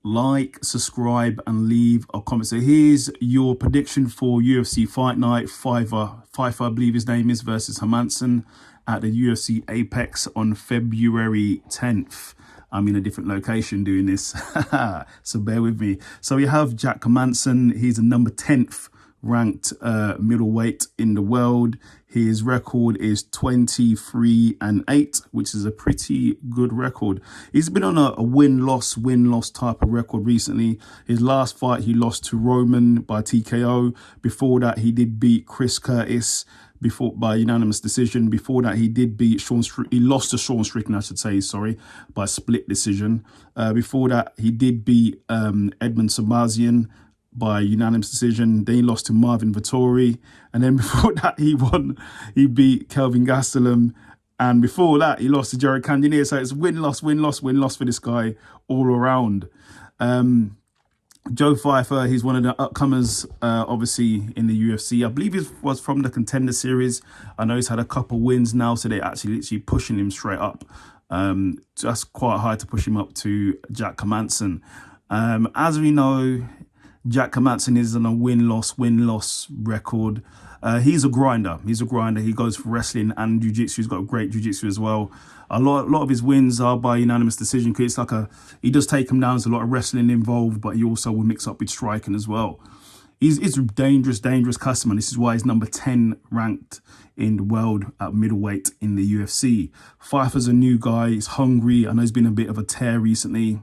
like, subscribe, and leave a comment. So here's your prediction for UFC Fight Night. Pyfer, I believe his name is, versus Hermansson at the UFC Apex on February 10th. I'm in a different location doing this, so bear with me. So we have Jack Hermansson. He's a number 10th ranked middleweight in the world. His record is 23-8, which is a pretty good record. He's been on a win-loss type of record recently. His last fight, he lost to Roman by TKO. Before that, he did beat Chris Curtis by unanimous decision. Before that, he did beat he lost to Sean Strickland, I should say, sorry, by split decision. Before that, he did beat Edmund Sabazian by unanimous decision. Then he lost to Marvin Vettori, and then before that he beat Kelvin Gastelum, and before that he lost to Jared Cannonier. So it's win-loss for this guy all around. Joe Pyfer, he's one of the upcomers, obviously, in the UFC. I believe he was from the Contender Series. I know he's had a couple wins now, so they're actually literally pushing him straight up. That's quite hard to push him up to Jack Hermansson. As we know, Jack Hermansson is on a win-loss record. He's a grinder. He goes for wrestling and jiu-jitsu. He's got great jiu-jitsu as well. A lot of his wins are by unanimous decision, because it's like he does take him down. There's a lot of wrestling involved, but he also will mix up with striking as well. He's a dangerous customer. This is why he's number 10 ranked in the world at middleweight in the UFC. Pyfer's a new guy. He's hungry. I know he's been a bit of a tear recently.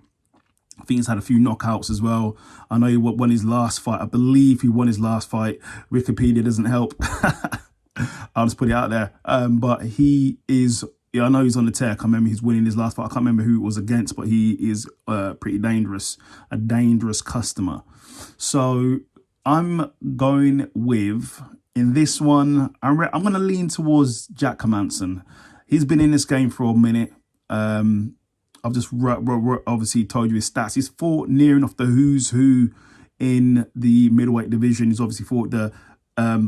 I think he's had a few knockouts as well. I know he won his last fight. I believe he won his last fight. Wikipedia doesn't help. I'll just put it out there. But he is, yeah, I know he's on the tear. I can't remember he's winning his last fight. I can't remember who it was against, but he is pretty dangerous. A dangerous customer. So I'm going with, in this one, I'm going to lean towards Jack Hermansson. He's been in this game for a minute. I've just obviously told you his stats. He's fought near enough the who's who in the middleweight division. He's obviously fought the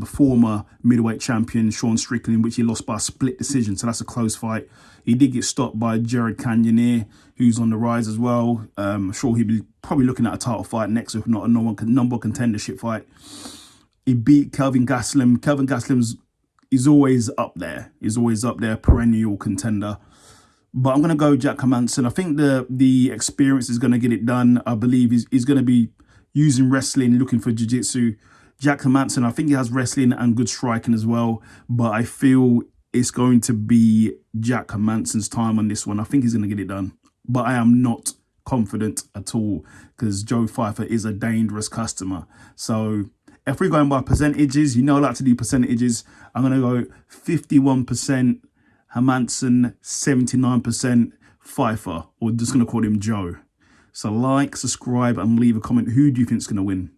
former middleweight champion, Sean Strickland, which he lost by a split decision. So that's a close fight. He did get stopped by Jared Cannonier, who's on the rise as well. I'm sure he'll be probably looking at a title fight next, if not a number contendership fight. He beat Kelvin Gastelum. Kelvin Gastelum is always up there. He's always up there, perennial contender. But I'm going to go Jack Hermansson. I think the experience is going to get it done. I believe he's going to be using wrestling, looking for jiu-jitsu. Jack Hermansson, I think he has wrestling and good striking as well. But I feel it's going to be Jack Hermansson's time on this one. I think he's going to get it done. But I am not confident at all, because Joe Pyfer is a dangerous customer. So if we're going by percentages, you know I like to do percentages. I'm going to go 51% Hermansson, 79% Pyfer, or just going to call him Joe. So like, subscribe, and leave a comment. Who do you think is going to win?